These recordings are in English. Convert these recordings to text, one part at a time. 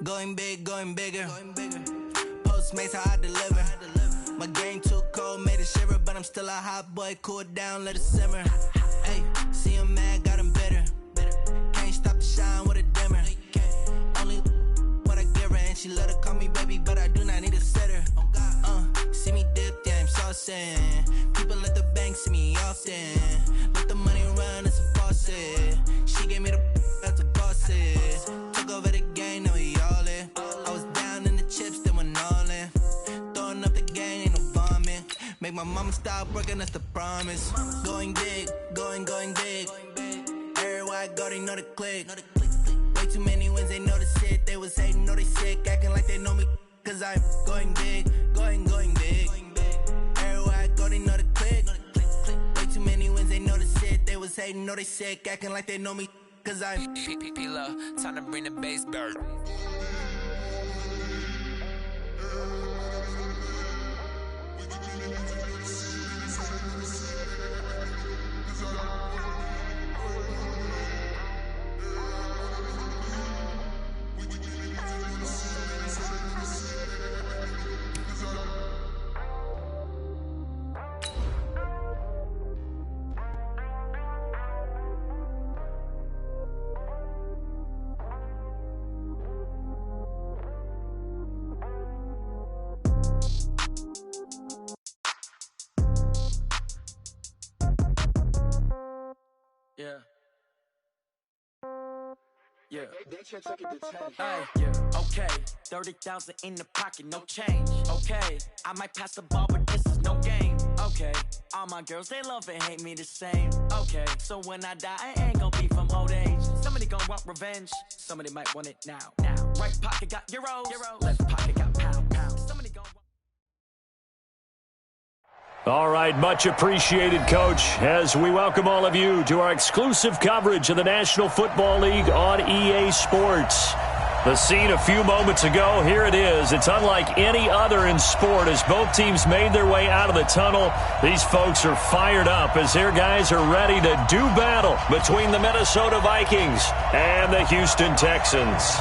Going big, going bigger. Postmates, how I deliver. My game too cold, made it shiver, but I'm still a hot boy. Cool it down, let it simmer. Hey, see him mad, got him bitter. Can't stop the shine with a dimmer. Only what I give her, and she let her call me baby, but I do not need a sitter. See me dip, yeah, I'm saucing. People at the bank see me often. Let the money run, it's a faucet. She gave me the that's a boss is. Took over the game, now we all in. I was down in the chips, then went all in. Throwing up the game, ain't no bombing. Make my mama stop working, that's the promise. Going big, going big. Everywhere I go, they know the click. Way too many wins, they know the shit. They was hating, know they sick, acting like they know me. Cause I'm going big, going big. Everywhere I go, they know the click. Way too many wins, they know the shit. They was hating, know they sick, acting like they know me. Cause I'm P-P-P-Love, time to bring the bass back. Yeah. Hey, yeah. Okay, 30,000 in the pocket, no change. Okay, I might pass the ball, but this is no game. Okay, all my girls, they love and hate me the same. Okay, so when I die, I ain't gonna be from old age. Somebody gon' want revenge, somebody might want it now. Right pocket got euros, left pocket got pound. Somebody gon' All right, much appreciated, Coach, as we welcome all of you to our exclusive coverage of the National Football League on EA Sports. The scene a few moments ago, here it is. It's unlike any other in sport as both teams made their way out of the tunnel. These folks are fired up as their guys are ready to do battle between the Minnesota Vikings and the Houston Texans.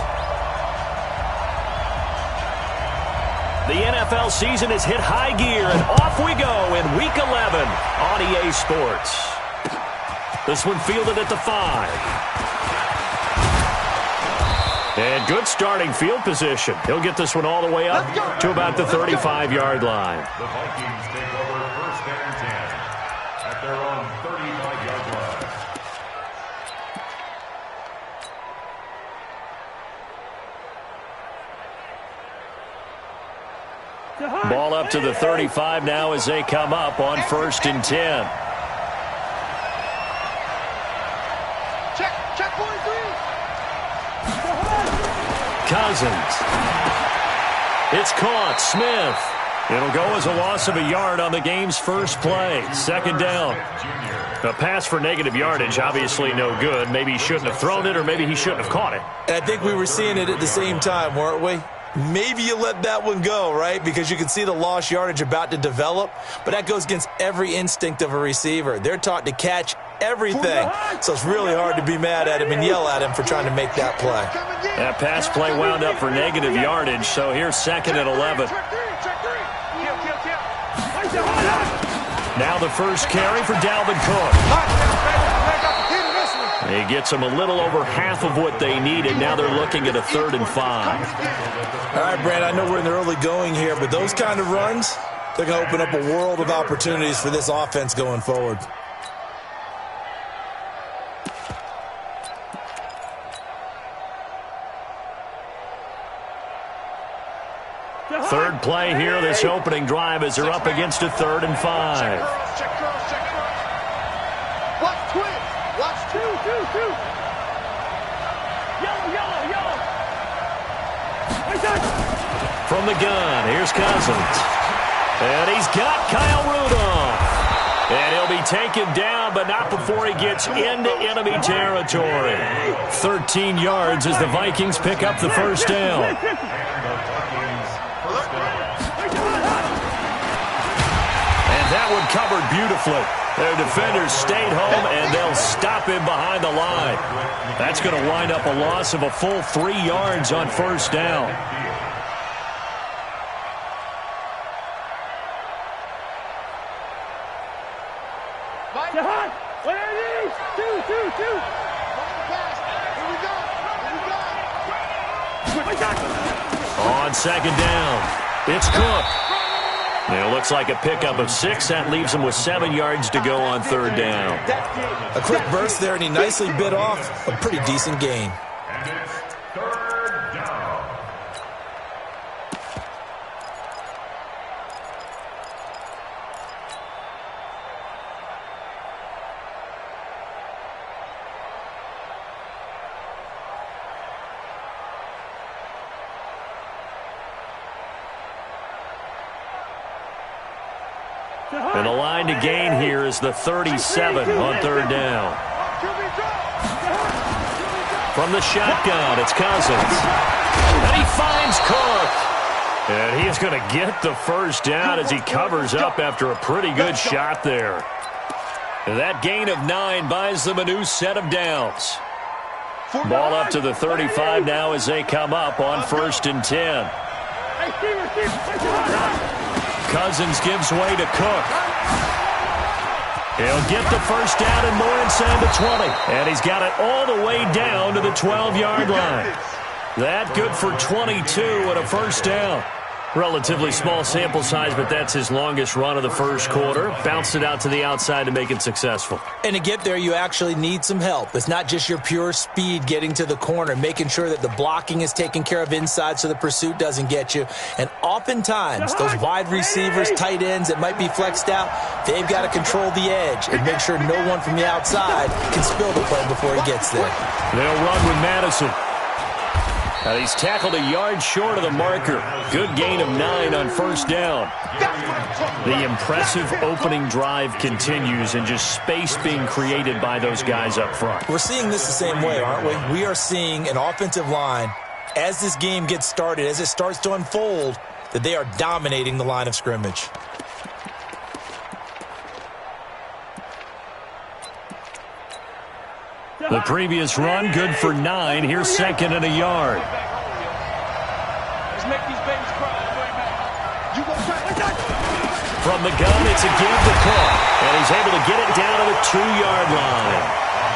The NFL season has hit high gear, and off we go in Week 11 on EA Sports. This one fielded at the 5. And good starting field position. He'll get this one all the way up to about the 35-yard line. The Vikings take over first and 10 at their own 35-yard line. Ball up to the 35 now as they come up on first and 10. Check 43. Cousins. It's caught. Smith. It'll go as a loss of a yard on the game's first play. Second down. A pass for negative yardage, obviously no good. Maybe he shouldn't have thrown it, or maybe he shouldn't have caught it. I think we were seeing it at the same time, weren't we? Maybe you let that one go, right? Because you can see the lost yardage about to develop, but that goes against every instinct of a receiver. They're taught to catch everything, so it's really hard to be mad at him and yell at him for trying to make that play. That pass play wound up for negative yardage, so here's second and 11. Now the first carry for Dalvin Cook. He gets them a little over half of what they needed. Now they're looking at a 3rd and 5. All right, Brand, I know we're in the early going here, but those kind of runs, they're going to open up a world of opportunities for this offense going forward. Third play here, this opening drive, as they're up against a 3rd and 5. Watch twin. Watch two. Yellow. From the gun, here's Cousins. And he's got Kyle Rudolph. And he'll be taken down, but not before he gets into enemy territory. 13 yards as the Vikings pick up the first down. That one covered beautifully. Their defenders stayed home, and they'll stop him behind the line. That's going to wind up a loss of a full 3 yards on first down. On second down, it's Cook. It looks like a pickup of 6. That leaves him with 7 yards to go on third down. A quick burst there, and he nicely bit off a pretty decent gain. And it's third down. And the line to gain here is the 37 on third down. From the shotgun, it's Cousins. And he finds Cook. And he is going to get the first down as he covers up after a pretty good shot there. And that gain of 9 buys them a new set of downs. Ball up to the 35 now as they come up on 1st and 10. Cousins gives way to Cook. He'll get the first down and more inside the 20. And he's got it all the way down to the 12-yard line. That good for 22 and a first down. Relatively small sample size, but that's his longest run of the first quarter. Bounced it out to the outside to make it successful. And to get there, you actually need some help. It's not just your pure speed getting to the corner, making sure that the blocking is taken care of inside so the pursuit doesn't get you. And oftentimes, those wide receivers, tight ends that might be flexed out, they've got to control the edge and make sure no one from the outside can spill the play before he gets there. They'll run with Madison. And he's tackled a yard short of the marker. Good gain of 9 on first down. The impressive opening drive continues and just space being created by those guys up front. We're seeing this the same way, aren't we? We are seeing an offensive line, as this game gets started, as it starts to unfold, that they are dominating the line of scrimmage. The previous run, good for 9. Here's 2nd and a yard. Let's make these babies cry. From the gun, it's a give to Cook. And he's able to get it down to the 2-yard line.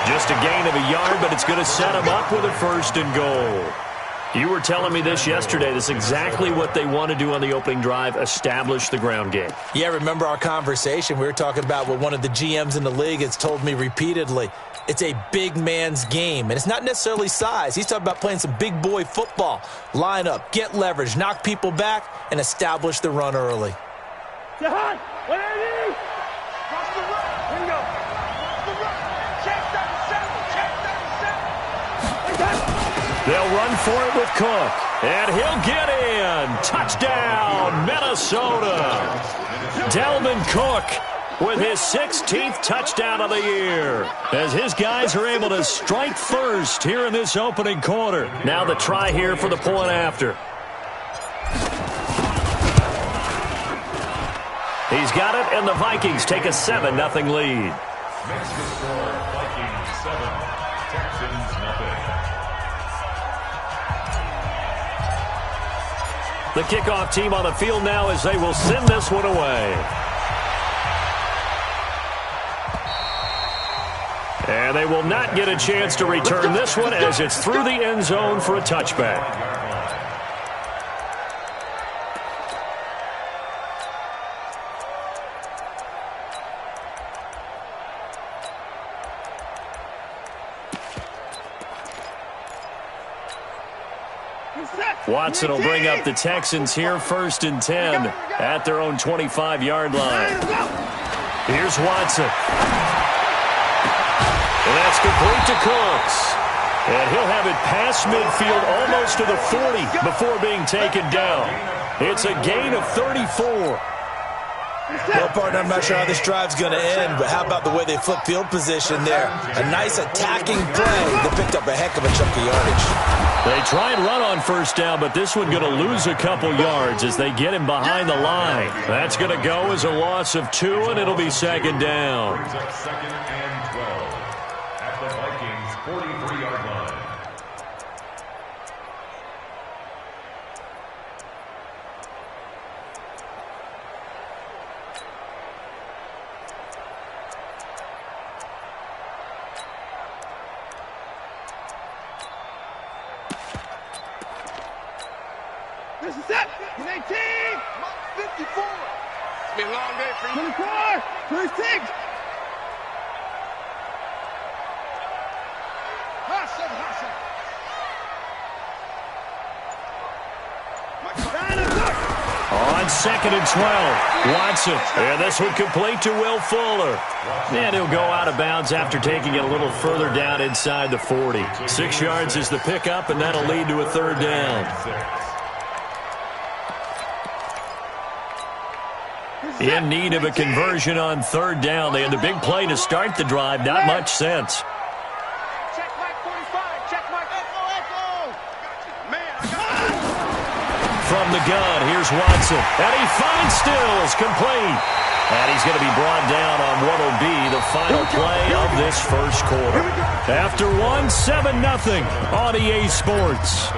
Just a gain of a yard, but it's going to set him up with a 1st and goal. You were telling me this yesterday. This is exactly what they want to do on the opening drive, establish the ground game. Yeah, remember our conversation? We were talking about what one of the GMs in the league has told me repeatedly. It's a big man's game, and it's not necessarily size. He's talking about playing some big boy football. Line up, get leverage, knock people back, and establish the run early. Jahan, what are you? Cross the run. Here we go. Cross the run. Check 37. They'll run for it with Cook, and he'll get in. Touchdown, Minnesota. Dalvin Cook with his 16th touchdown of the year, as his guys are able to strike first here in this opening quarter. Now the try here for the point after. He's got it, and the Vikings take a 7-0 lead. Next to score, Vikings 7, Texans 0. The kickoff team on the field now as they will send this one away. And they will not get a chance to return this one as it's through the end zone for a touchback. Watson will bring up the Texans here, 1st and 10 at their own 25-yard line. Here's Watson. And that's complete to Cooks. And he'll have it past midfield almost to the 40 before being taken down. It's a gain of 34. Well, partner, I'm not sure how this drive's going to end, but how about the way they flip field position there? A nice attacking play that picked up a heck of a chunk of yardage. They try and run on first down, but this one going to lose a couple yards as they get him behind the line. That's going to go as a loss of 2, and it'll be 2nd down. Brings up 2nd and 12 at the Vikings 43-yard line. This is it. 18. 54. It's been a long day for you. 24. 26. On 2nd and 12, Watson. And this one complete to Will Fuller. And he'll go out of bounds after taking it a little further down inside the 40. 6 yards is the pickup, and that'll lead to a 3rd down. In need of a conversion on 3rd down. They had the big play to start the drive. Not much sense. Check Mike 45. Check Mike Echo. From the gun, here's Watson. And he finds Stills, complete. And he's going to be brought down on what will be the final play of this first quarter. After 7-0 on EA Sports.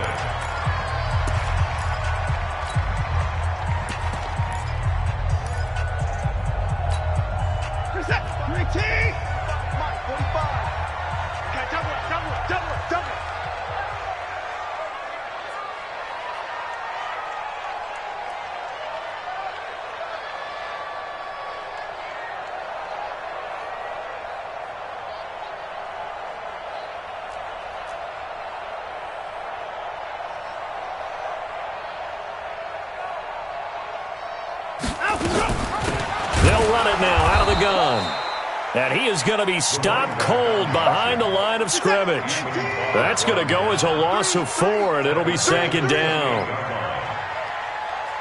They'll run it now out of the gun. And he is going to be stopped cold behind the line of scrimmage. That's going to go as a loss of 4, and it'll be 2nd down.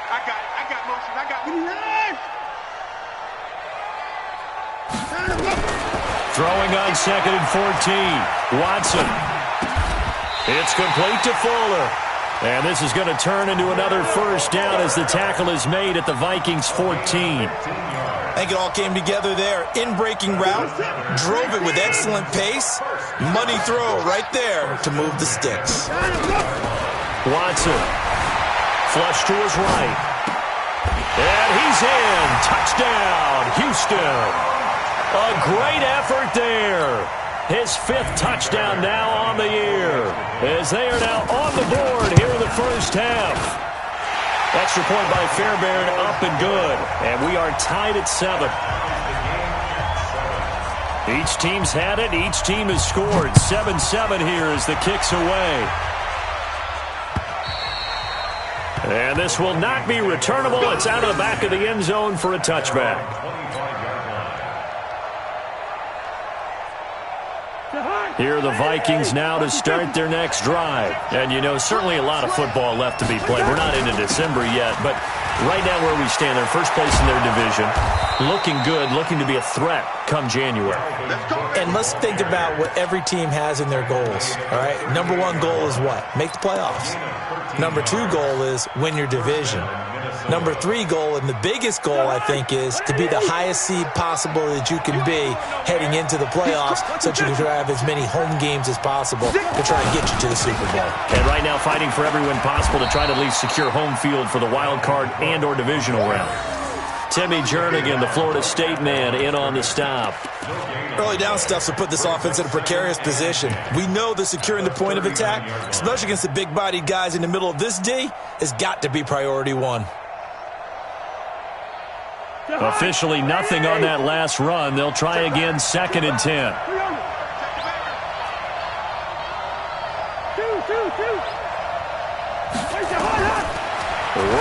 I got motion. Throwing on 2nd and 14. Watson. It's complete to Fuller. And this is going to turn into another 1st down as the tackle is made at the Vikings 14. I think it all came together there. In-breaking route, drove it with excellent pace. Money throw right there to move the sticks. Watson. Flush to his right. And he's in. Touchdown, Houston. A great effort there. His 5th touchdown now on the year, as they are now on the board here in the first half. Extra point by Fairbairn, up and good. And we are tied at 7. Each team's had it. Each team has scored. 7-7 here as the kick's away. And this will not be returnable. It's out of the back of the end zone for a touchback. Here are the Vikings now to start their next drive. And, you know, certainly a lot of football left to be played. We're not into December yet, but right now where we stand, they're first place in their division. Looking good, looking to be a threat come January. And let's think about what every team has in their goals, all right? Number 1 goal is what? Make the playoffs. Number 2 goal is win your division. Number 3 goal, and the biggest goal, I think, is to be the highest seed possible that you can be heading into the playoffs so that you can have as many home games as possible to try and get you to the Super Bowl. And right now fighting for every win possible to try to at least secure home field for the wild card and or divisional round. Timmy Jernigan, the Florida State man, in on the stop. Early down stuff to put this offense in a precarious position. We know that securing the point of attack, especially against the big-bodied guys in the middle of this D, has got to be priority 1. Officially nothing on that last run. They'll try again 2nd and 10.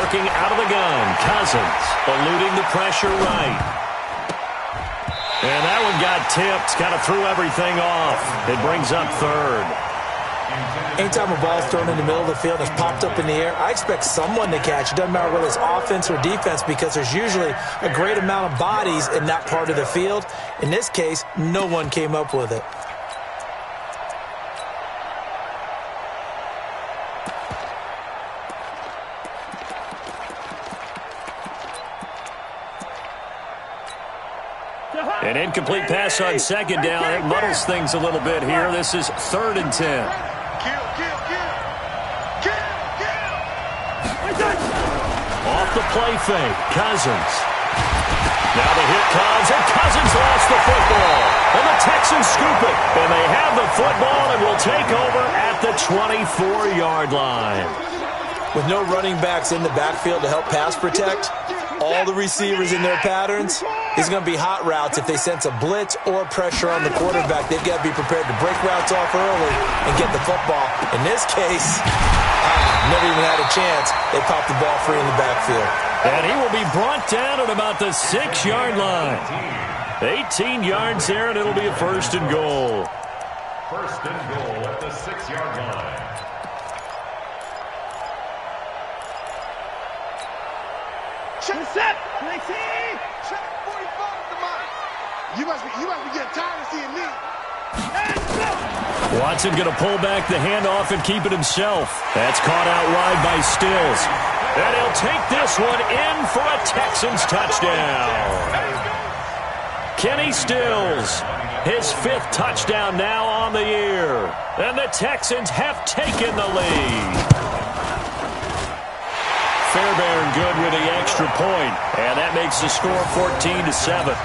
Working out of the gun. Cousins eluding the pressure right. And that one got tipped. Kind of threw everything off. It brings up 3rd. Anytime a ball's thrown in the middle of the field and it's popped up in the air, I expect someone to catch. It doesn't matter whether it's offense or defense because there's usually a great amount of bodies in that part of the field. In this case, no one came up with it. An incomplete pass on second down. It muddles things a little bit here. This is 3rd and 10. Off the play fake, Cousins. Now the hit comes, and Cousins lost the football. And the Texans scoop it. And they have the football and will take over at the 24-yard line. With no running backs in the backfield to help pass protect, all the receivers in their patterns, these are going to be hot routes. If they sense a blitz or pressure on the quarterback, they've got to be prepared to break routes off early and get the football. In this case, never even had a chance. They popped the ball free in the backfield. And he will be brought down at about the 6-yard line. 18 yards there, and it'll be a 1st and goal. 1st and goal at the 6-yard line. Check set. Check 45 to mine. You must be getting tired of seeing me. Watson going to pull back the handoff and keep it himself. That's caught out wide by Stills. And he'll take this one in for a Texans touchdown. Kenny Stills, his 5th touchdown now on the year. And the Texans have taken the lead. Fairbairn good with the extra point. And that makes the score 14-7.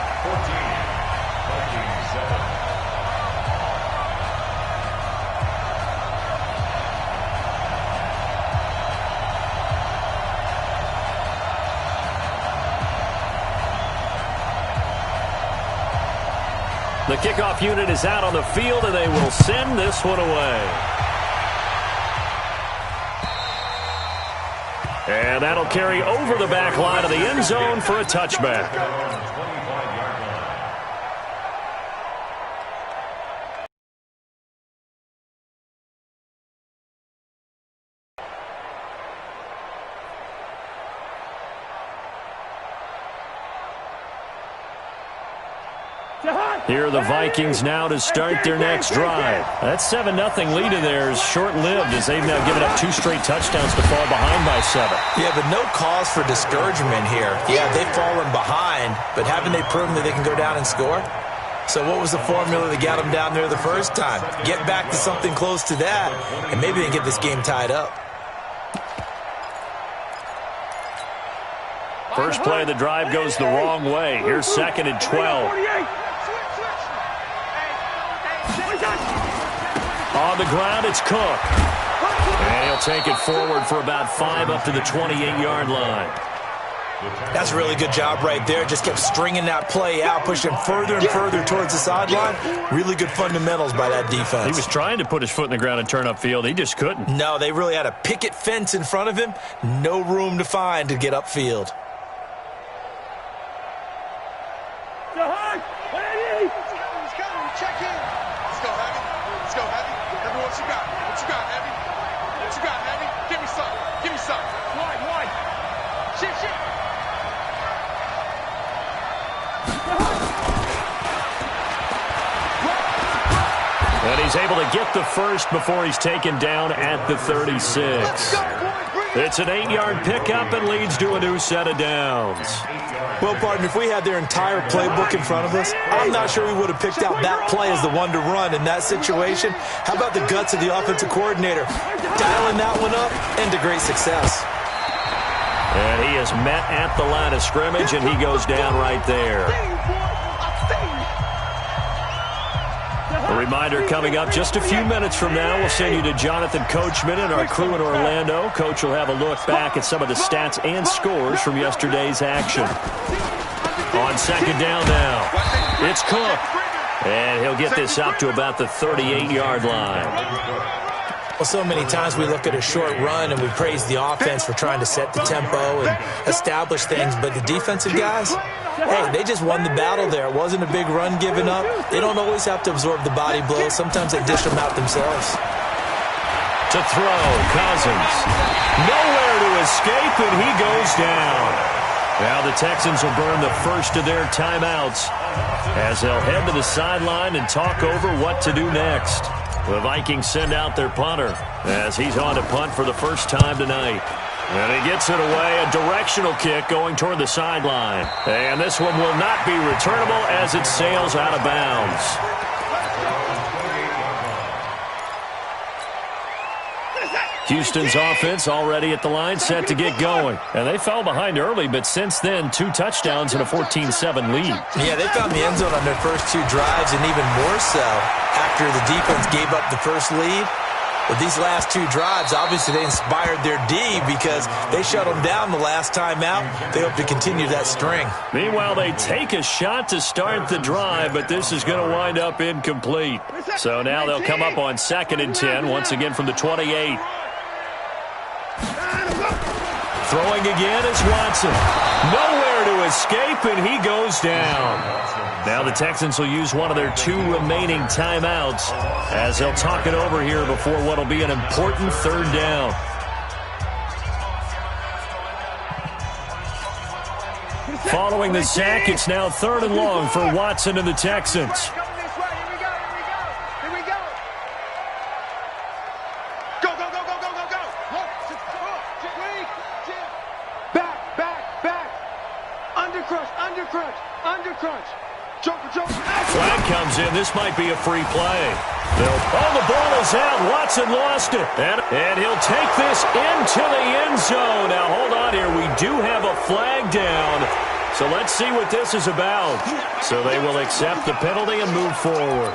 The kickoff unit is out on the field, and they will send this one away. And that'll carry over the back line of the end zone for a touchback. Here are the Vikings now to start their next drive. That 7-0 lead of theirs short-lived as they've now given up 2 straight touchdowns to fall behind by 7. Yeah, but no cause for discouragement here. Yeah, they've fallen behind, but haven't they proven that they can go down and score? So what was the formula that got them down there the first time? Get back to something close to that, and maybe they can get this game tied up. First play of the drive goes the wrong way. Here's 2nd and 12. On the ground, it's Cook. And he'll take it forward for about 5 up to the 28-yard line. That's a really good job right there. Just kept stringing that play out, pushing further and further towards the sideline. Really good fundamentals by that defense. He was trying to put his foot in the ground and turn upfield. He just couldn't. No, they really had a picket fence in front of him. No room to find to get upfield. Check in. Let's go, Heavy. Let's go, Heavy. Remember what you got. What you got, Heavy? What you got, Heavy? Give me some. Give me some. Wide. Shit. And he's able to get the first before he's taken down at the 36. It's an 8-yard pickup and leads to a new set of downs. Well, partner, if we had their entire playbook in front of us, I'm not sure we would have picked out that play as the one to run in that situation. How about the guts of the offensive coordinator? Dialing that one up into great success. And he is met at the line of scrimmage, and he goes down right there. A reminder coming up just a few minutes from now. We'll send you to Jonathan Coachman and our crew in Orlando. Coach will have a look back at some of the stats and scores from yesterday's action. On 2nd down now, it's Cook. And he'll get this up to about the 38-yard line. Well, so many times we look at a short run and we praise the offense for trying to set the tempo and establish things, but the defensive guys, hey, they just won the battle there. It wasn't a big run given up. They don't always have to absorb the body blows. Sometimes they dish them out themselves. To throw, Cousins. Nowhere to escape, and he goes down. Now the Texans will burn the first of their timeouts as they'll head to the sideline and talk over what to do next. The Vikings send out their punter as he's on to punt for the first time tonight. And he gets it away, a directional kick going toward the sideline. And this one will not be returnable as it sails out of bounds. Houston's offense already at the line, set to get going. And they fell behind early, but since then, 2 touchdowns and a 14-7 lead. Yeah, they found the end zone on their first 2 drives, and even more so after the defense gave up the first lead. But these last 2 drives, obviously they inspired their D because they shut them down the last time out. They hope to continue that string. Meanwhile, they take a shot to start the drive, but this is going to wind up incomplete. So now they'll come up on 2nd and 10, once again from the 28. Throwing again is Watson. Nowhere to escape, and he goes down. Now the Texans will use one of their 2 remaining timeouts as they'll talk it over here before what will be an important 3rd down. Following the sack, it's now 3rd and long for Watson and the Texans. Flag comes in. This might be a free play. The ball is out. Watson lost it. And he'll take this into the end zone. Now, hold on here. We do have a flag down. So let's see what this is about. So they will accept the penalty and move forward.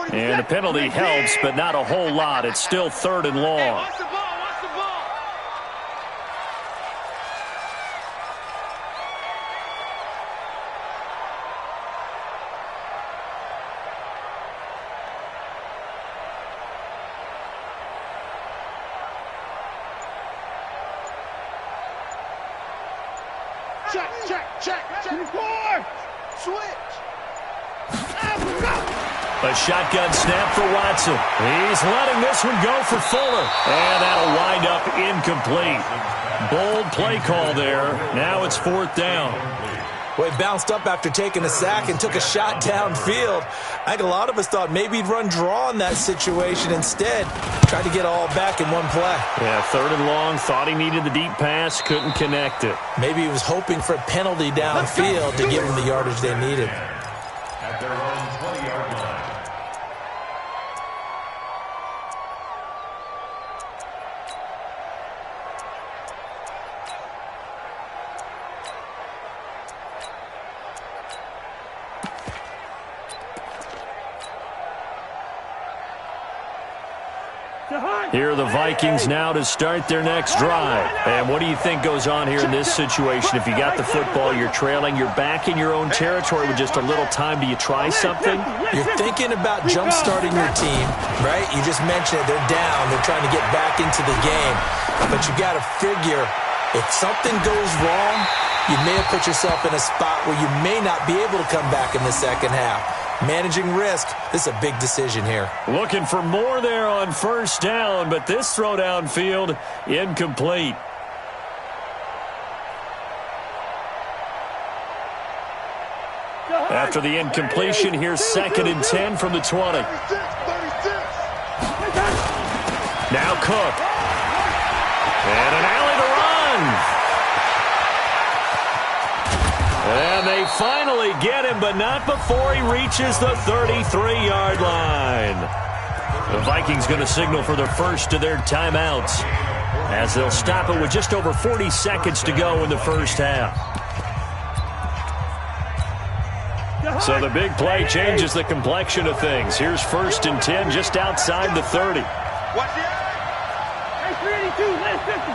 And the penalty helps, but not a whole lot. It's still 3rd and long. A shotgun snap for Watson. He's letting this one go for Fuller. And that'll wind up incomplete. Bold play call there. Now it's 4th down. Well, he bounced up after taking a sack and took a shot downfield. I think a lot of us thought maybe he'd run draw in that situation. Instead, tried to get all back in one play. Yeah, 3rd and long. Thought he needed the deep pass. Couldn't connect it. Maybe he was hoping for a penalty downfield to give him the yardage they needed. At their own 20-yard line. Here are the Vikings now to start their next drive. And what do you think goes on here in this situation? If you got the football, you're trailing, you're back in your own territory with just a little time. Do you try something? You're thinking about jump-starting your team, right? You just mentioned it. They're down. They're trying to get back into the game. But you got to figure if something goes wrong, you may have put yourself in a spot where you may not be able to come back in the second half. Managing risk, this is a big decision here. Looking for more there on 1st down, but this throw downfield incomplete. After the incompletion, here's 2nd and 10 from the 20. Now Cook. And an alley to run. And they finally get him, but not before he reaches the 33-yard line. The Vikings going to signal for the first of their timeouts as they'll stop it with just over 40 seconds to go in the first half. So the big play changes the complexion of things. Here's 1st and 10 just outside the 30. Watch it. Hey, 382, last 50.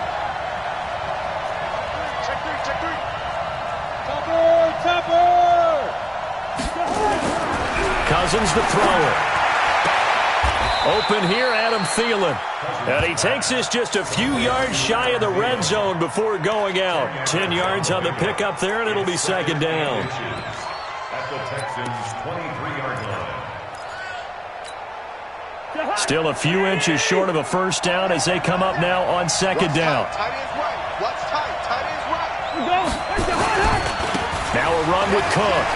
Check 3. Topper! Cousins to throw it. Open here, Adam Thielen. And he takes this just a few yards shy of the red zone before going out. 10 yards on the pickup there, and it'll be 2nd down. At the Texans' 23-yard line. Still a few inches short of a 1st down as they come up now on 2nd down. Tight end's right. What's tight? Tight end's right. Now a run with Cook.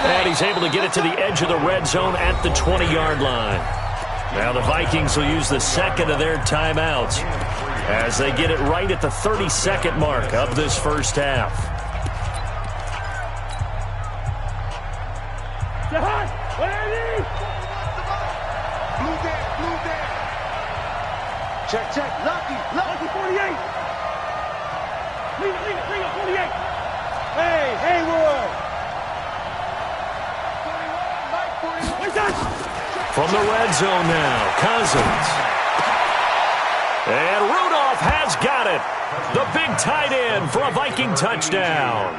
And he's able to get it to the edge of the red zone at the 20-yard line. Now the Vikings will use the second of their timeouts as they get it right at the 30-second mark of this first half. Check, Lucky, 48. Leave it, 48. Hey, Haywood. From the red zone now, Cousins. And Rudolph has got it. The big tight end for a Viking touchdown.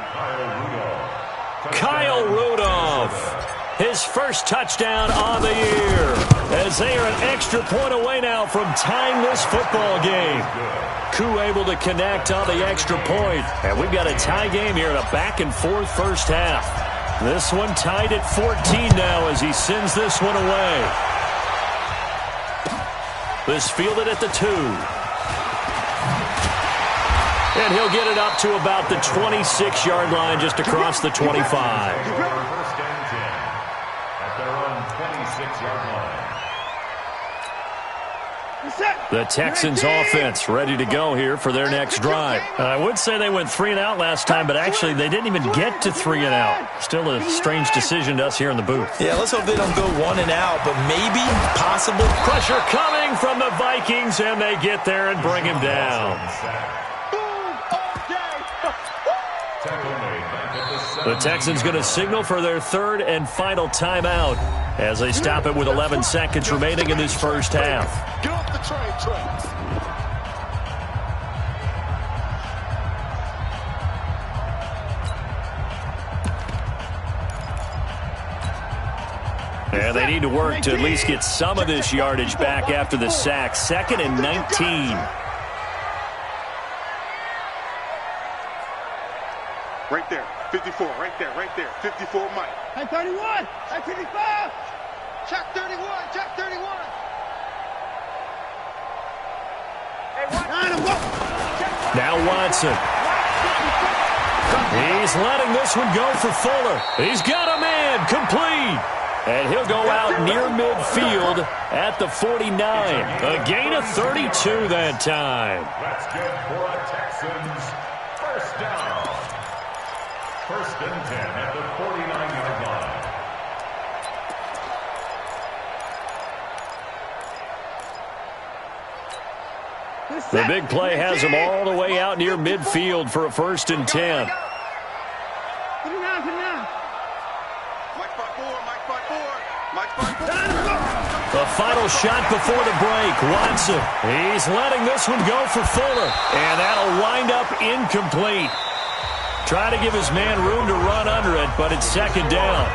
Kyle Rudolph. His first touchdown on the year, as they are an extra point away now from tying this football game. Koo able to connect on the extra point, and we've got a tie game here in a back-and-forth first half. This one tied at 14 now as he sends this one away. This fielded at the 2. And he'll get it up to about the 26-yard line just across the 25. The Texans offense ready to go here for their next drive. I would say they went 3 and out last time, but actually they didn't even get to 3 and out. Still a strange decision to us here in the booth. Yeah, let's hope they don't go 1 and out, but maybe, possible. Pressure coming from the Vikings, and they get there and bring him down. The Texans going to signal for their third and final timeout as they stop it with 11 seconds remaining in this first half. Get off the train tracks. And they need to work to at least get some of this yardage back after the sack. 2nd and 19. Right there, 54, right there, 54, Mike. At 31, at 55. Check 31, check 31. Now Watson. He's letting this one go for Fuller. He's got a man, complete. And he'll go out near midfield at the 49. A gain of 32 that time. That's good for the Texans. First down. 1st and 10 at the 49-yard line. The big play has him all the way out near midfield for a 1st and 10. The final shot before the break. Watson. He's letting this one go for Fuller. And that'll wind up incomplete. Try to give his man room to run under it, but it's 2nd down.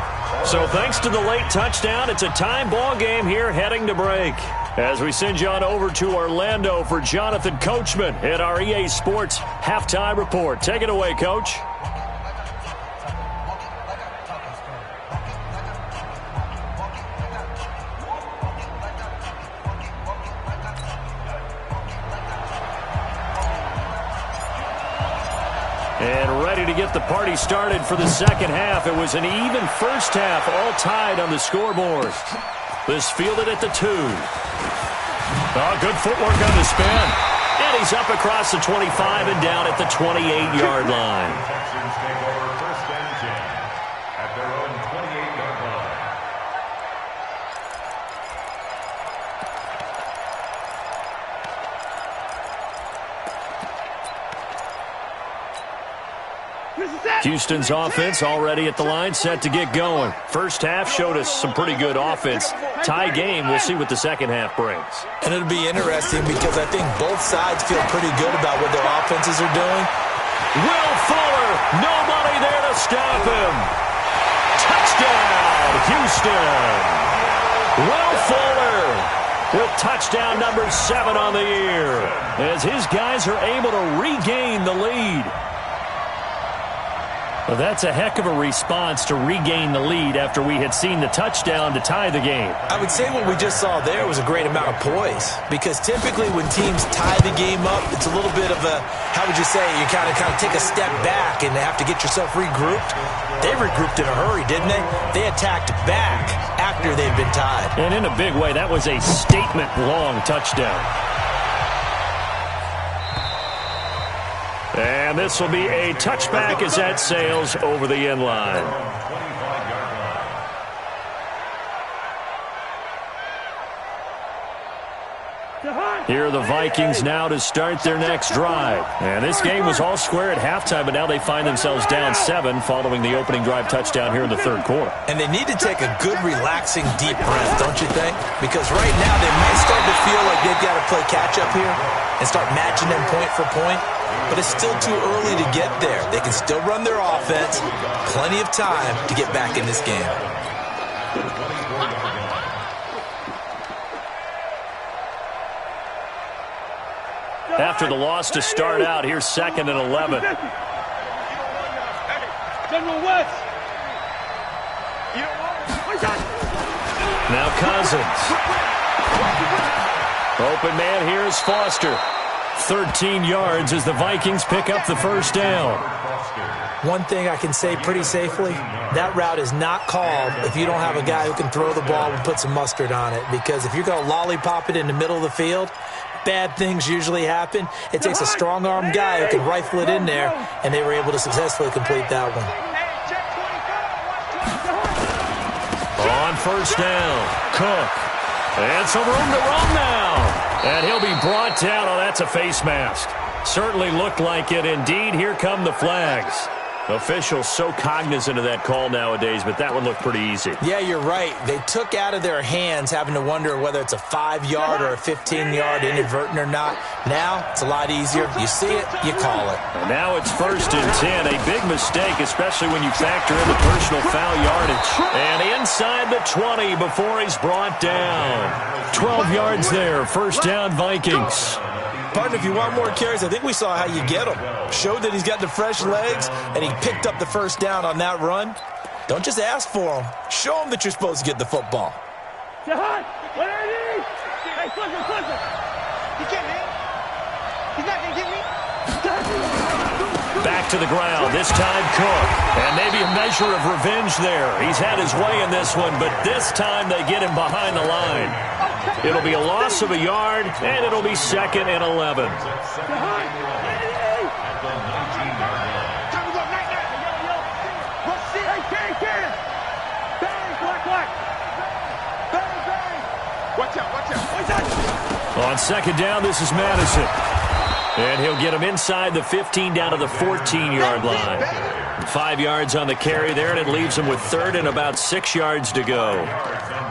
So thanks to the late touchdown, it's a time ball game here heading to break. As we send you on over to Orlando for Jonathan Coachman at our EA Sports Halftime Report. Take it away, Coach. And ready to get the party started for the second half. It was an even first half, all tied on the scoreboard. This fielded at the 2. Oh, good footwork on the spin. And he's up across the 25 and down at the 28-yard line. Texans take over 1st and 10 at their own 28-yard line. Houston's offense already at the line, set to get going. First half showed us some pretty good offense. Tie game, we'll see what the second half brings. And it'll be interesting because I think both sides feel pretty good about what their offenses are doing. Will Fuller, nobody there to stop him. Touchdown, Houston. Will Fuller with touchdown number 7 on the year as his guys are able to regain the lead. Well, that's a heck of a response to regain the lead after we had seen the touchdown to tie the game. I would say what we just saw there was a great amount of poise, because typically when teams tie the game up, it's a little bit of a, how would you say, you kind of take a step back and have to get yourself regrouped. They regrouped in a hurry, didn't they? They attacked back after they'd been tied. And in a big way, that was a statement-long touchdown. And this will be a touchback as that sails over the end line. Here are the Vikings now to start their next drive. And this game was all square at halftime, but now they find themselves down 7 following the opening drive touchdown here in the third quarter. And they need to take a good, relaxing, deep breath, don't you think? Because right now they might start to feel like they've got to play catch-up here and start matching them point for point. But it's still too early to get there. They can still run their offense. Plenty of time to get back in this game. After the loss to start out, here's 2nd and 11. Now Cousins. Open man, here's Foster. 13 yards as the Vikings pick up the first down. One thing I can say pretty safely, that route is not called if you don't have a guy who can throw the ball and put some mustard on it. Because if you're going to lollipop it in the middle of the field, bad things usually happen. It takes a strong-arm guy who can rifle it in there, and they were able to successfully complete that one. On first down, Cook. And some room to run now. And he'll be brought down. Oh, that's a face mask. Certainly looked like it. Indeed, here come the flags. Officials so cognizant of that call nowadays, but that one looked pretty easy. Yeah, you're right. They took out of their hands having to wonder whether it's a 5-yard or a 15-yard inadvertent or not. Now, it's a lot easier. You see it, you call it. And now it's 1st and 10. A big mistake, especially when you factor in the personal foul yardage. And inside the 20 before he's brought down. 12 yards there. First down, Vikings. Partner, if you want more carries, I think we saw how you get them. Showed that he's got the fresh legs, and he picked up the first down on that run. Don't just ask for them. Show them that you're supposed to get the football. Hey, listen. He can't hit. He's not going to get me. Back to the ground, this time Cook. And maybe a measure of revenge there. He's had his way in this one, but this time they get him behind the line. It'll be a loss of a yard, and it'll be 2nd and 11. On 2nd down, this is Madison. And he'll get him inside the 15 down to the 14-yard line. 5 yards on the carry there, and it leaves him with 3rd and about 6 yards to go.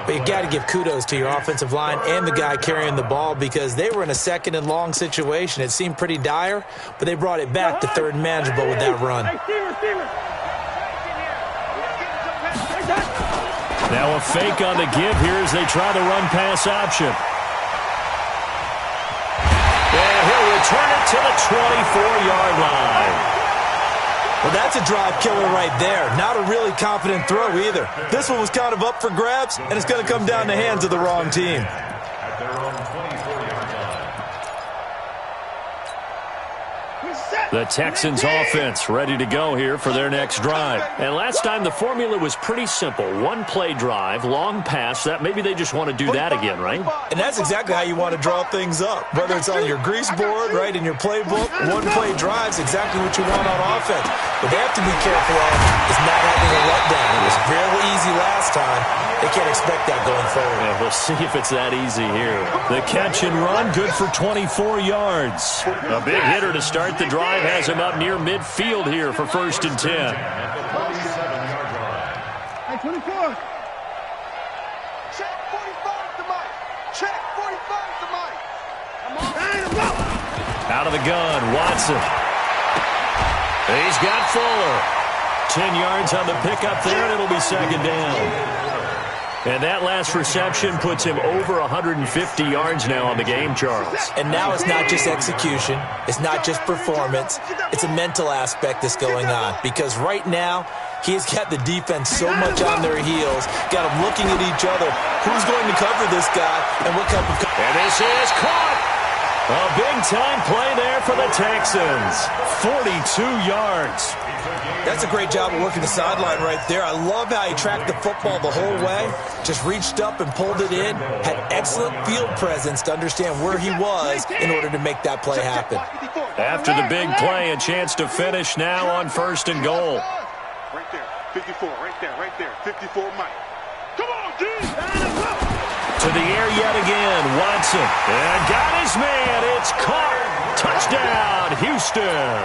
But you got to give kudos to your offensive line and the guy carrying the ball, because they were in a 2nd and long situation. It seemed pretty dire, but they brought it back to 3rd and manageable with that run. Now a fake on the give here as they try the run-pass option. And he'll return it to the 24-yard line. Well, that's a drive killer right there. Not a really confident throw either. This one was kind of up for grabs, and it's going to come down the hands of the wrong team. At their own 24-yard line. The Texans offense ready to go here for their next drive. And last time the formula was pretty simple. One play drive, long pass. That maybe they just want to do that again, right? And that's exactly how you want to draw things up. Whether it's on your grease board, right, in your playbook, one play drive's exactly what you want on offense. What they have to be careful of is not having a letdown. It was fairly easy last time. They can't expect that going forward. Yeah, we'll see if it's that easy here. The catch and run, good for 24 yards. A big hitter to start the drive has him up near midfield here for 1st and 10. Hey, 24. Check 45 to Mike. Check 45 to Mike. Out of the gun, Watson. He's got Fuller. 10 yards on the pickup there, and it'll be 2nd down. And that last reception puts him over 150 yards now on the game, Charles. And now it's not just execution. It's not just performance. It's a mental aspect that's going on. Because right now, he's got the defense so much on their heels, got them looking at each other. Who's going to cover this guy, and what type of... And this is caught. A big-time play there for the Texans. 42 yards. That's a great job of working the sideline right there. I love how he tracked the football the whole way, just reached up and pulled it in, had excellent field presence to understand where he was in order to make that play happen. After the big play, a chance to finish now on 1st and goal. Right there, 54, right there, 54, Mike. Come on, G! To the air yet again, Watson. And got his man. It's caught. Touchdown, Houston.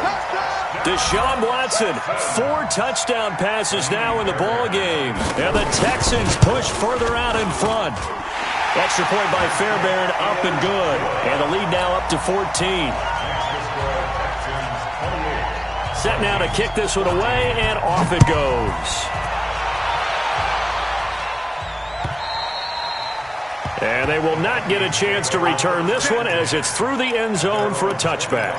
Deshaun Watson, 4 touchdown passes now in the ball game. And the Texans push further out in front. Extra point by Fairbairn, up and good. And the lead now up to 14. Set now to kick this one away, and off it goes. And they will not get a chance to return this one as it's through the end zone for a touchback.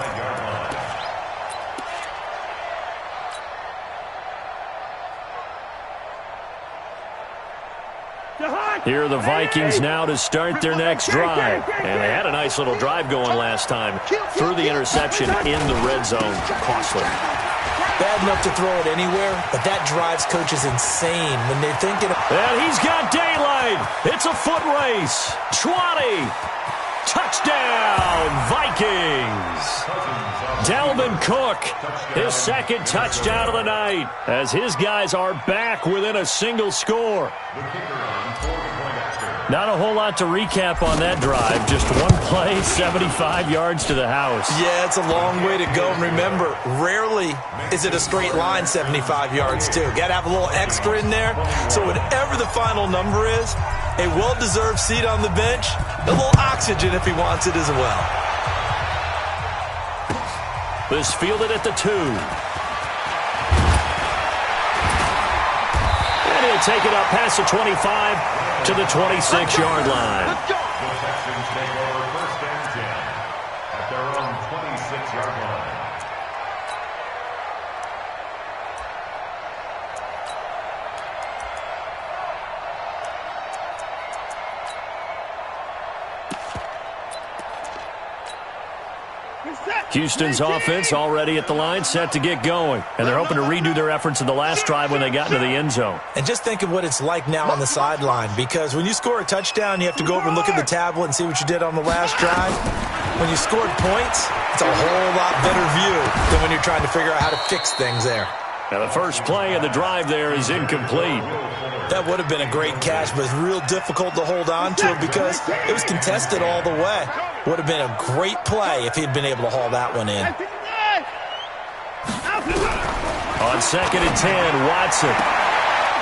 Here are the Vikings now to start their next drive. And they had a nice little drive going last time. Through the interception in the red zone. Costly. Bad enough to throw it anywhere, but that drives coaches insane when they're thinking... And he's got daylight. It's a foot race. 20. Touchdown, Vikings. Dalvin Cook, his 2nd touchdown of the night, as his guys are back within a single score. Not a whole lot to recap on that drive. Just one play, 75 yards to the house. Yeah, it's a long way to go. And remember, rarely is it a straight line 75 yards, too. Got to have a little extra in there. So whatever the final number is, a well-deserved seat on the bench, a little oxygen if he wants it as well. This fielded at the 2. And he'll take it up past the 25 to the 26-yard line. The Texans take over 1st and 10 at their own 26-yard line. Houston's offense already at the line, set to get going. And they're hoping to redo their efforts in the last drive when they got into the end zone. And just think of what it's like now on the sideline, because when you score a touchdown, you have to go over and look at the tablet and see what you did on the last drive. When you scored points, it's a whole lot better view than when you're trying to figure out how to fix things there. Now the first play of the drive there is incomplete. That would have been a great catch, but it's real difficult to hold on to it because it was contested all the way. Would have been a great play if he'd been able to haul that one in. On 2nd and 10, Watson.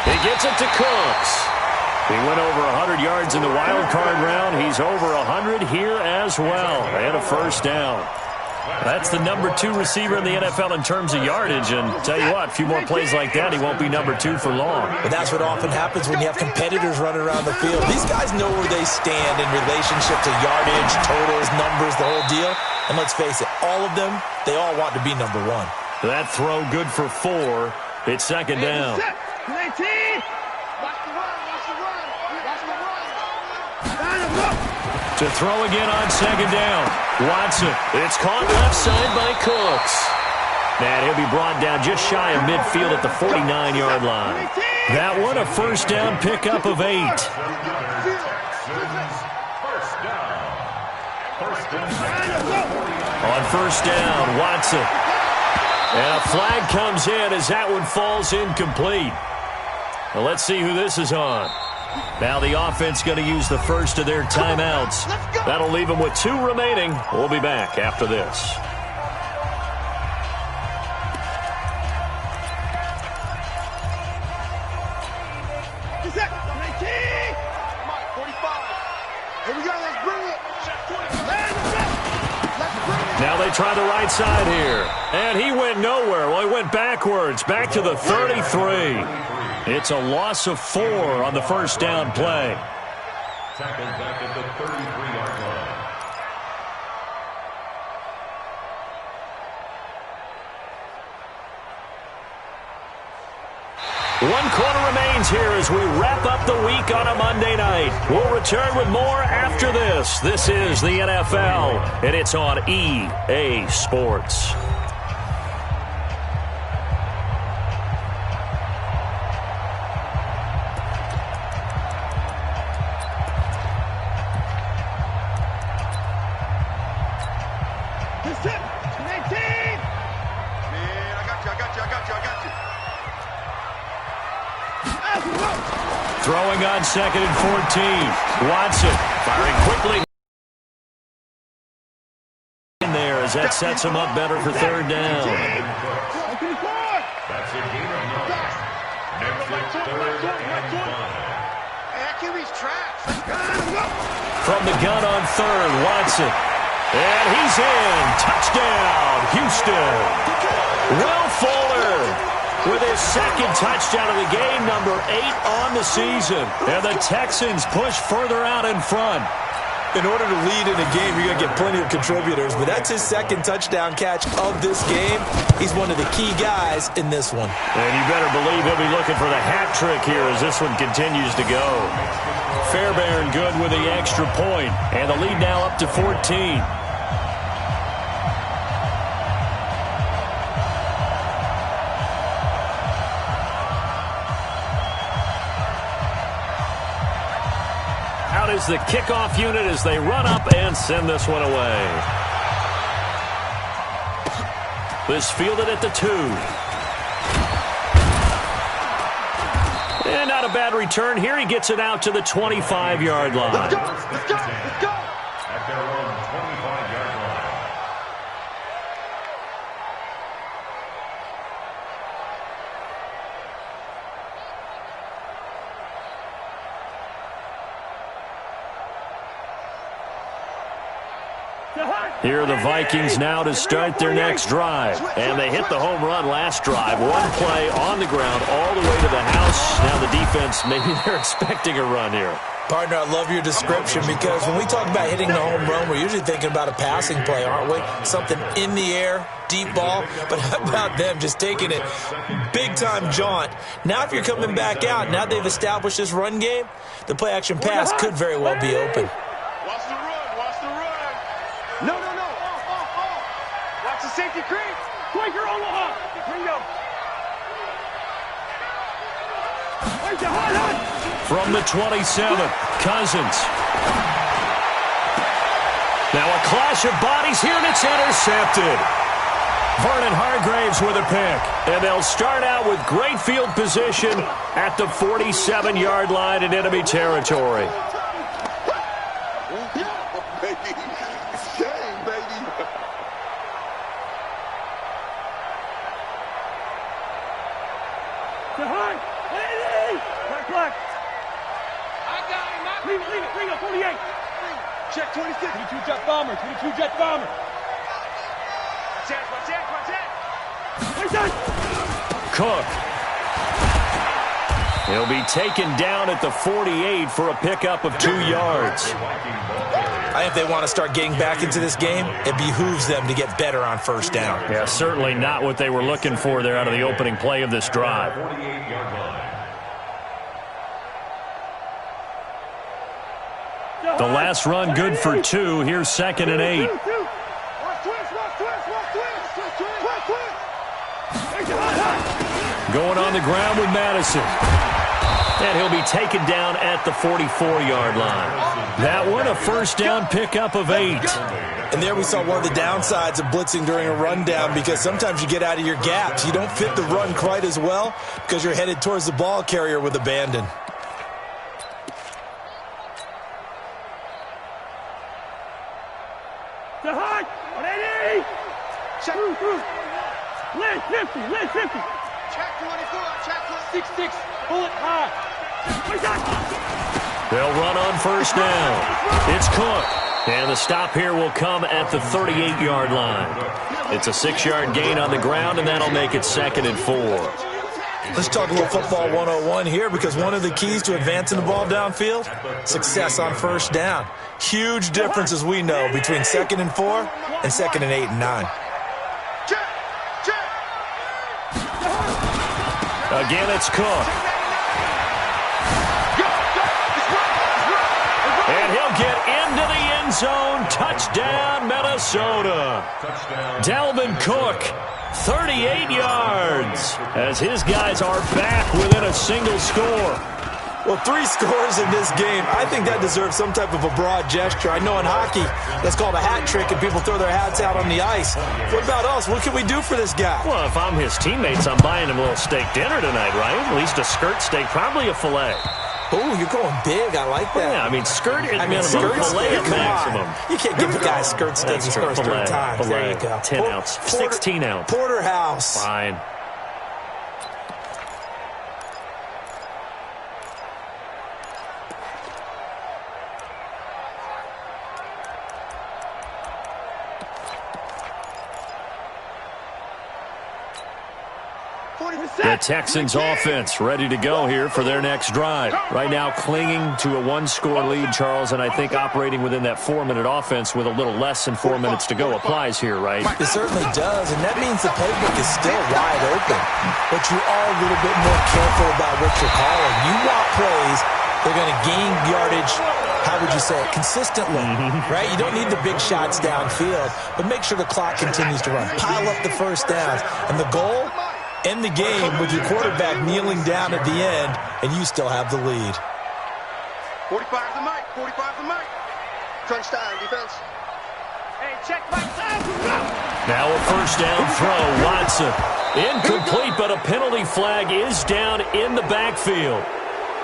He gets it to Cooks. He went over 100 yards in the wild card round. He's over 100 here as well. And a 1st down. That's the number 2 receiver in the NFL in terms of yardage. And tell you what, a few more plays like that, he won't be number 2 for long. But that's what often happens when you have competitors running around the field. These guys know where they stand in relationship to yardage, totals, numbers, the whole deal. And let's face it, all of them, they all want to be number 1. That throw good for 4. It's 2nd down. To throw again on 2nd down. Watson. It's caught left side by Cooks. And he'll be brought down just shy of midfield at the 49-yard line. That one, a 1st down pickup of 8. On 1st down, Watson. And a flag comes in as that one falls incomplete. Well, let's see who this is on. Now the offense going to use the first of their timeouts. That'll leave them with 2 remaining. We'll be back after this. Now they try the right side here. And he went nowhere. Well, he went backwards. Back to the 33. It's a loss of 4 on the first down play. Tackled back at the 33-yard line. One quarter remains here as we wrap up the week on a Monday night. We'll return with more after this. This is the NFL, and it's on EA Sports. Throwing on 2nd and 14. Watson firing quickly. In there as that sets him up better for 3rd down. That's a gain of 9. Next is 3rd and 5. That QB's trash. From the gun on 3rd, Watson. And he's in. Touchdown, Houston. Will Fuller with his 2nd touchdown of the game, number 8 on the season. And the Texans push further out in front. In order to lead in a game, you're going to get plenty of contributors, but that's his 2nd touchdown catch of this game. He's one of the key guys in this one. And you better believe he'll be looking for the hat trick here as this one continues to go. Fairbairn good with the extra point, and the lead now up to 14. Is the kickoff unit as they run up and send this one away. This fielded at the 2. And not a bad return here. He gets it out to the 25-yard line. Let's go, let's go, let's go. At their own 25-yard line. Here are the Vikings now to start their next drive. And they hit the home run last drive. One play on the ground all the way to the house. Now the defense, maybe they're expecting a run here. Partner, I love your description because when we talk about hitting the home run, we're usually thinking about a passing play, aren't we? Something in the air, deep ball. But how about them just taking it big-time jaunt? Now if you're coming back out, now they've established this run game, the play-action pass could very well be open. Watch the run, watch the run. No. Watch the safety creep. Quaker Omaha. Bingo. From the 27th, Cousins. Now a clash of bodies here, and it's intercepted. Vernon Hargraves with a pick. And they'll start out with great field position at the 47-yard line in enemy territory. Leave it, 48. Check 26. 22 jet bomber, 22 jet bomber. Cook. He'll be taken down at the 48 for a pickup of 2 yards. I think if they want to start getting back into this game, it behooves them to get better on first down. Yeah, certainly not what they were looking for there out of the opening play of this drive. The last run good for 2. Here's 2nd and 8. Going on the ground with Madison. And he'll be taken down at the 44-yard line. That one, a first down pickup of 8. And there we saw one of the downsides of blitzing during a rundown because sometimes you get out of your gaps. You don't fit the run quite as well because you're headed towards the ball carrier with abandon. Lynn 50. Check 24, check 66, bullet high. They'll run on first down. It's Cook. And the stop here will come at the 38-yard line. It's a 6-yard gain on the ground, and that'll make it 2nd and 4. Let's talk a little football 101 here, because one of the keys to advancing the ball downfield, success on first down. Huge difference, as we know, between 2nd and 4 and 2nd and 8 and 9. Again, it's Cook. And he'll get into the end zone. Touchdown, Minnesota. Dalvin Cook, 38 yards, as his guys are back within a single score. Well, 3 scores in this game. I think that deserves some type of a broad gesture. I know in hockey, that's called a hat trick, and people throw their hats out on the ice. What about us? What can we do for this guy? Well, if I'm his teammates, I'm buying him a little steak dinner tonight, right? At least a skirt steak, probably a filet. Oh, you're going big. I like that. Yeah, I mean, skirt at minimum, filet at maximum. You can't give the guy skirt steak his first 3 times. There you go. 10 ounce, 16 ounce. Porterhouse. Fine. The Texans offense ready to go here for their next drive. Right now clinging to a 1-score lead, Charles, and I think operating within that 4-minute offense with a little less than 4 minutes to go applies here, right? It certainly does, and that means the playbook is still wide open. But you are a little bit more careful about what you're calling. You want plays that are going to gain yardage, how would you say it, consistently, right? You don't need the big shots downfield, but make sure the clock continues to run. Pile up the first downs, and the goal, end the game with your quarterback kneeling down at the end, and you still have the lead. 45 the mic. 45 the mic. Crunch time, defense. Hey, check my time. Now a first down throw. Watson. Incomplete, but a penalty flag is down in the backfield.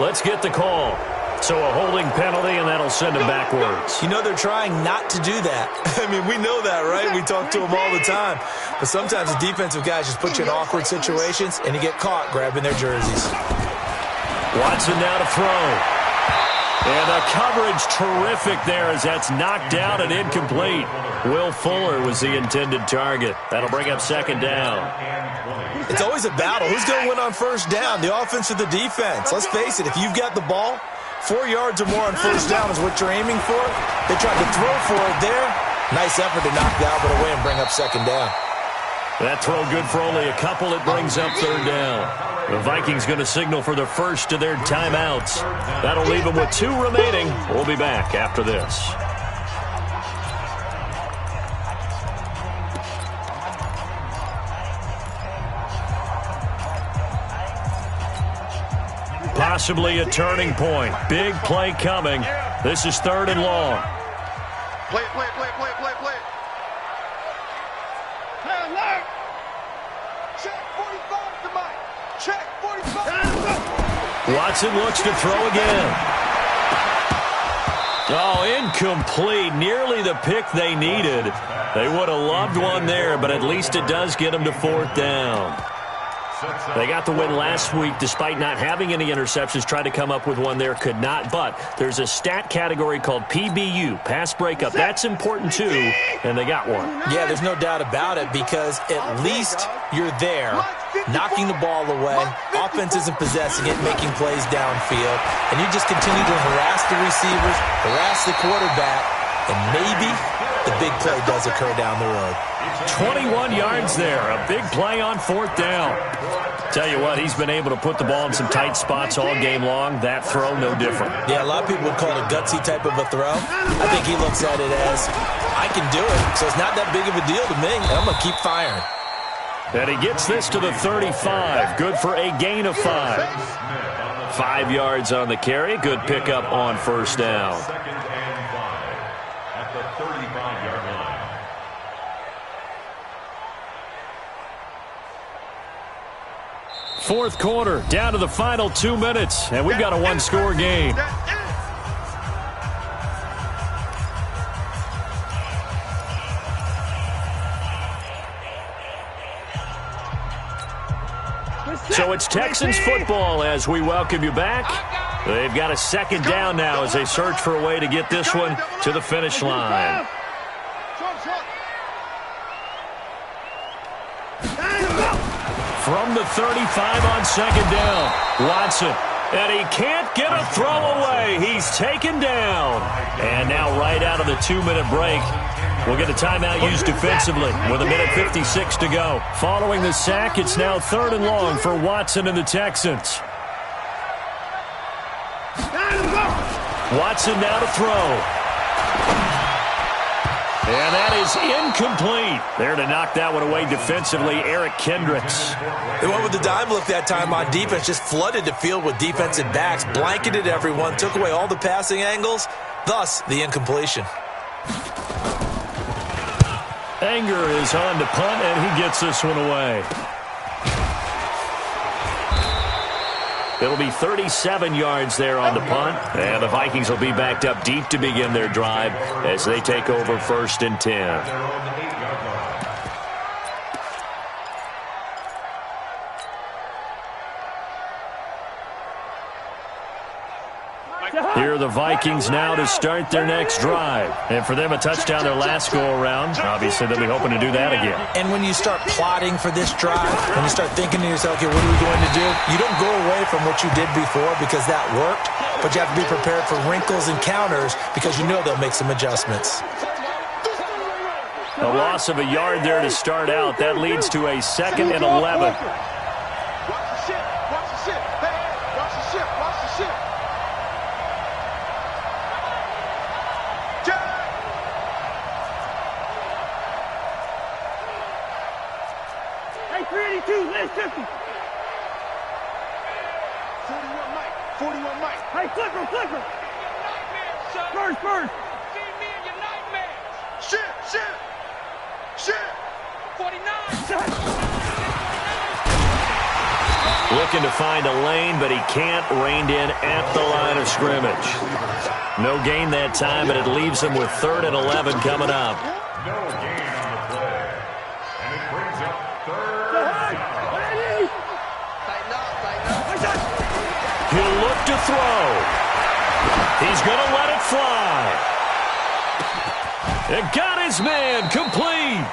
Let's get the call. So a holding penalty, and that'll send him backwards. You know, they're trying not to do that. I mean, we know that, right? We talk to them all the time. But sometimes the defensive guys just put you in awkward situations, and you get caught grabbing their jerseys. Watson now to throw. And the coverage terrific there as that's knocked down and incomplete. Will Fuller was the intended target. That'll bring up second down. It's always a battle. Who's going to win on first down, the offense or the defense? Let's face it, if you've got the ball, 4 yards or more on first down is what you're aiming for. They tried to throw for it there. Nice effort to knock the Albert away and bring up second down. That throw good for only a couple. It brings up third down. The Vikings going to signal for the first of their timeouts. That'll leave them with 2 remaining. We'll be back after this. Possibly a turning point. Big play coming. This is 3rd and long. Play it, play it, play it, play it, play it, play it. Play alert. Check 45 the mic. Check 45. Watson looks to throw again. Oh, incomplete. Nearly the pick they needed. They would have loved one there, but at least it does get them to 4th down. They got the win last week despite not having any interceptions. Tried to come up with one there, could not. But there's a stat category called PBU, pass breakup. That's important too, and they got one. Yeah, there's no doubt about it, because at least you're there, knocking the ball away. Offense isn't possessing it, making plays downfield. And you just continue to harass the receivers, harass the quarterback, and maybe the big play does occur down the road. 21 yards there. A big play on 4th down. Tell you what, he's been able to put the ball in some tight spots all game long. That throw, no different. Yeah, a lot of people would call it a gutsy type of a throw. I think he looks at it as, I can do it, so it's not that big of a deal to me, and I'm going to keep firing. And he gets this to the 35. Good for a gain of 5. 5 yards on the carry. Good pickup on first down. At the 35-yard line. Fourth quarter, down to the final 2 minutes, and we've got a 1-score game. So it's Texans football as we welcome you back. They've got a second down now as they search for a way to get this one to the finish line. from the 35 on second down. Watson. And he can't get a throw away. He's taken down. And now right out of the 2-minute break, we'll get a timeout used defensively with 1:56 to go. Following the sack, it's now 3rd and long for Watson and the Texans. Watson now to throw. And that is incomplete. There to knock that one away defensively, Eric Kendricks. They went with the dime look that time on defense, just flooded the field with defensive backs, blanketed everyone, took away all the passing angles, thus the incompletion. Anger is on to punt, and he gets this one away. It'll be 37 yards there on the punt, and the Vikings will be backed up deep to begin their drive as they take over 1st and 10. Here are the Vikings now to start their next drive. And for them, a touchdown their last go-around. Obviously, they'll be hoping to do that again. And when you start plotting for this drive, when you start thinking to yourself, okay, what are we going to do? You don't go away from what you did before because that worked, but you have to be prepared for wrinkles and counters because you know they'll make some adjustments. A loss of a yard there to start out. That leads to a 2nd and 11. Watch the ship. Watch the ship. Hey, watch the ship. Watch the ship. Hey, 382, let's 50. 41 Mike. 41 Mike. Hey, flipper. First. Ship. 49. Looking to find a lane, but he can't. Reined in at the line of scrimmage. No gain that time, but it leaves him with 3rd and 11 coming up. No gain on the play. And it brings up 3rd down. He'll look to throw. He's going to let it fly. And got his man complete.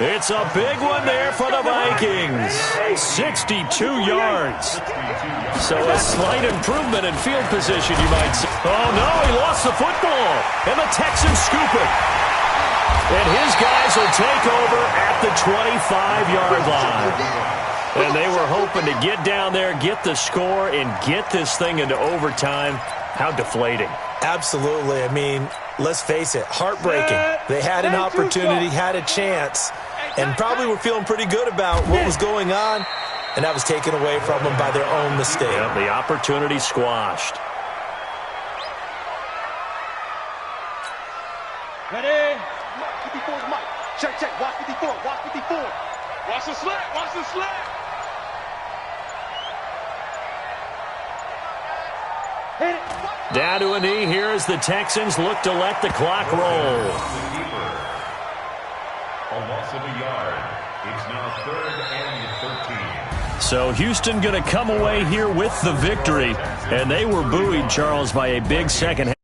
It's a big one there for the Vikings. 62 yards. So a slight improvement in field position, you might say. Oh, no, he lost the football. And the Texans scoop it. And his guys will take over at the 25-yard line. And they were hoping to get down there, get the score, and get this thing into overtime. How deflating. Absolutely. I mean, let's face it, heartbreaking. They had an opportunity, had a chance, and probably were feeling pretty good about what was going on, and that was taken away from them by their own mistake. Yep, the opportunity squashed. Ready? 54 Mike. Check. Watch 54. Watch the slant. Hit it. Down to a knee here as the Texans look to let the clock roll. A loss of a yard. It's now 3rd and 13. So Houston going to come away here with the victory. And they were buoyed, Charles, by a big second half.